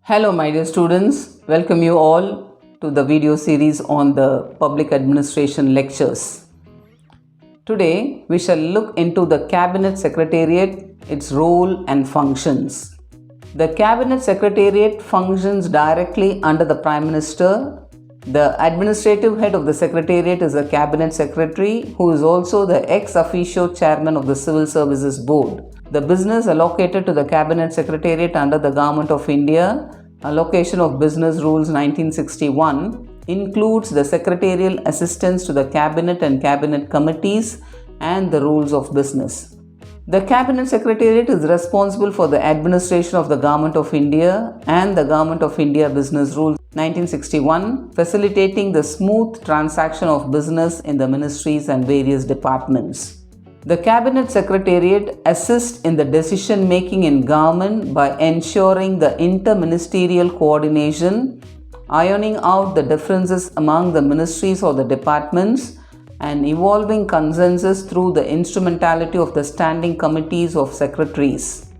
Hello my dear students, welcome you all to the video series on the public administration lectures. Today we shall look into the Cabinet Secretariat, its role and functions. The Cabinet Secretariat functions directly under the Prime Minister. The administrative head of the Secretariat is the Cabinet Secretary, who is also the ex officio chairman of the Civil Services Board. The business allocated to the Cabinet Secretariat under the Government of India, Allocation of Business Rules 1961, includes the secretarial assistance to the Cabinet and Cabinet committees and the rules of business. The Cabinet Secretariat is responsible for the administration of the Government of India and the Government of India Business Rules 1961, facilitating the smooth transaction of business in the ministries and various departments. The Cabinet Secretariat assists in the decision making in government by ensuring the inter-ministerial coordination, ironing out the differences among the ministries or the departments, and evolving consensus through the instrumentality of the standing committees of secretaries.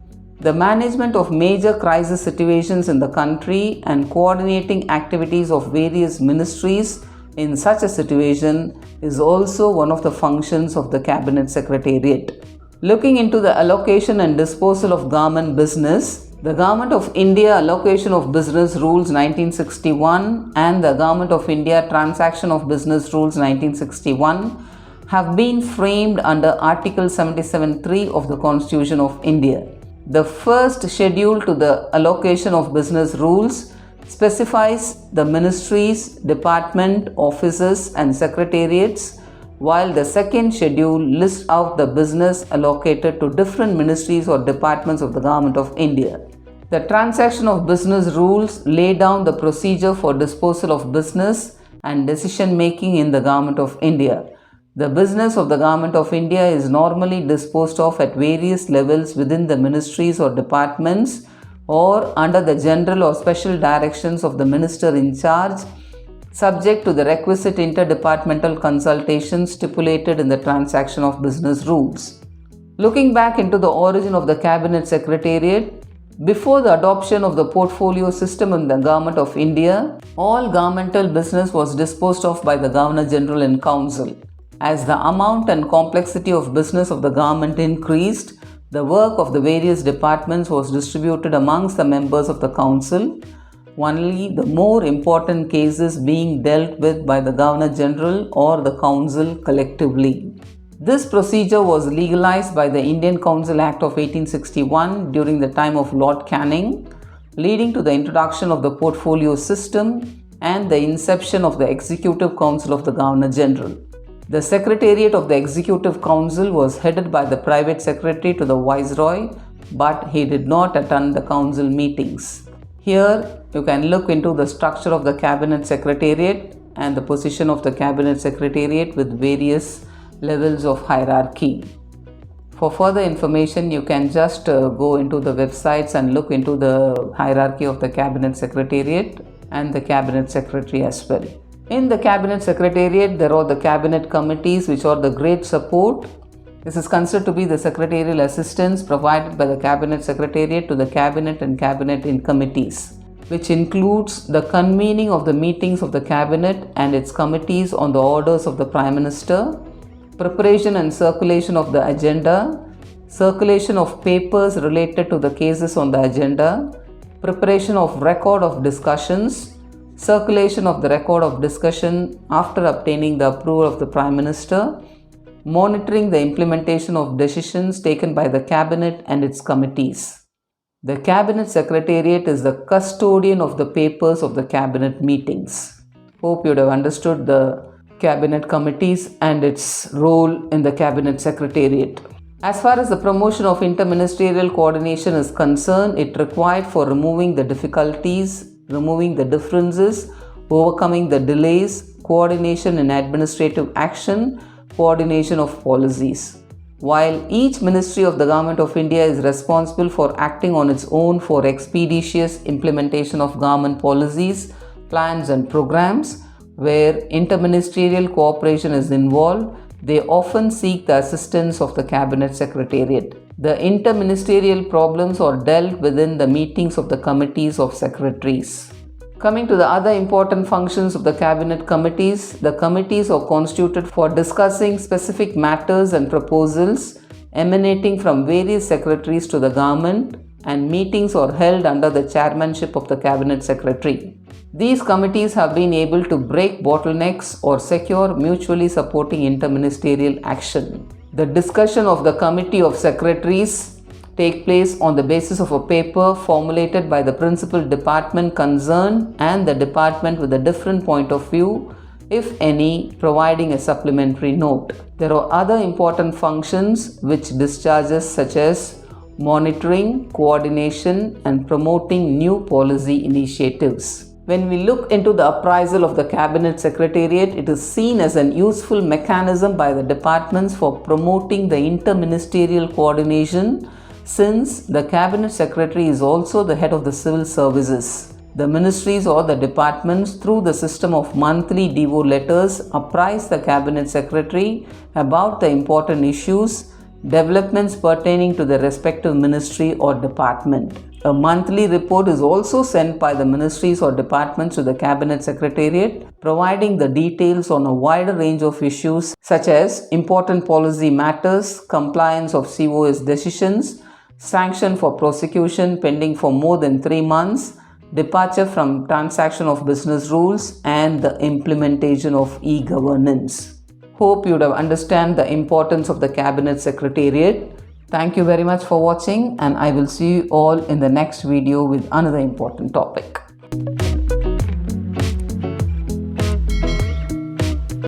The management of major crisis situations in the country and coordinating activities of various ministries in such a situation is also one of the functions of the Cabinet Secretariat. Looking into the allocation and disposal of government business, the Government of India Allocation of Business Rules 1961 and the Government of India Transaction of Business Rules 1961 have been framed under Article 77(3) of the Constitution of India. The first schedule to the allocation of business rules specifies the ministries, department, offices and secretariats, while the second schedule lists out the business allocated to different ministries or departments of the Government of India. The transaction of business rules lay down the procedure for disposal of business and decision making in the Government of India. The business of the Government of India is normally disposed of at various levels within the ministries or departments or under the general or special directions of the minister in charge, subject to the requisite interdepartmental consultations stipulated in the transaction of business rules. Looking back into the origin of the Cabinet Secretariat, before the adoption of the portfolio system in the Government of India, all governmental business was disposed of by the Governor General in Council. As the amount and complexity of business of the government increased, the work of the various departments was distributed amongst the members of the Council, only the more important cases being dealt with by the Governor General or the Council collectively. This procedure was legalized by the Indian Council Act of 1861 during the time of Lord Canning, leading to the introduction of the portfolio system and the inception of the Executive Council of the Governor General. The Secretariat of the Executive Council was headed by the Private Secretary to the Viceroy, but he did not attend the Council meetings. Here you can look into the structure of the Cabinet Secretariat and the position of the Cabinet Secretariat with various levels of hierarchy. For further information, you can just go into the websites and look into the hierarchy of the Cabinet Secretariat and the Cabinet Secretary as well. In the Cabinet Secretariat, there are the Cabinet committees, which are the great support. This is considered to be the secretarial assistance provided by the Cabinet Secretariat to the Cabinet and Cabinet in committees, which includes the convening of the meetings of the Cabinet and its committees on the orders of the Prime Minister, preparation and circulation of the agenda, circulation of papers related to the cases on the agenda, preparation of record of discussions, circulation of the record of discussion after obtaining the approval of the Prime Minister, monitoring the implementation of decisions taken by the Cabinet and its committees. The Cabinet Secretariat is the custodian of the papers of the Cabinet meetings. Hope you would have understood the Cabinet committees and its role in the Cabinet Secretariat. As far as the promotion of inter-ministerial coordination is concerned, it required for removing the difficulties, removing the differences, overcoming the delays, coordination in administrative action, coordination of policies. While each ministry of the Government of India is responsible for acting on its own for expeditious implementation of government policies, plans and programs, where interministerial cooperation is involved, they often seek the assistance of the Cabinet Secretariat. The inter-ministerial problems are dealt within the meetings of the committees of secretaries. Coming to the other important functions of the cabinet committees, the committees are constituted for discussing specific matters and proposals emanating from various secretaries to the government, and meetings are held under the chairmanship of the cabinet secretary. These committees have been able to break bottlenecks or secure mutually supporting interministerial action. The discussion of the committee of secretaries take place on the basis of a paper formulated by the principal department concerned and the department with a different point of view, if any, providing a supplementary note. There are other important functions which discharges such as monitoring, coordination, and promoting new policy initiatives. When we look into the appraisal of the Cabinet Secretariat, it is seen as an useful mechanism by the departments for promoting the inter-ministerial coordination, since the Cabinet Secretary is also the head of the civil services. The ministries or the departments, through the system of monthly DO letters, apprise the Cabinet Secretary about the important issues, developments pertaining to the respective ministry or department. A monthly report is also sent by the ministries or departments to the Cabinet Secretariat, providing the details on a wider range of issues such as important policy matters, compliance of COS decisions, sanction for prosecution pending for more than 3 months, departure from transaction of business rules, and the implementation of e-governance. Hope you would have understand the importance of the Cabinet Secretariat. Thank you very much for watching, and I will see you all in the next video with another important topic.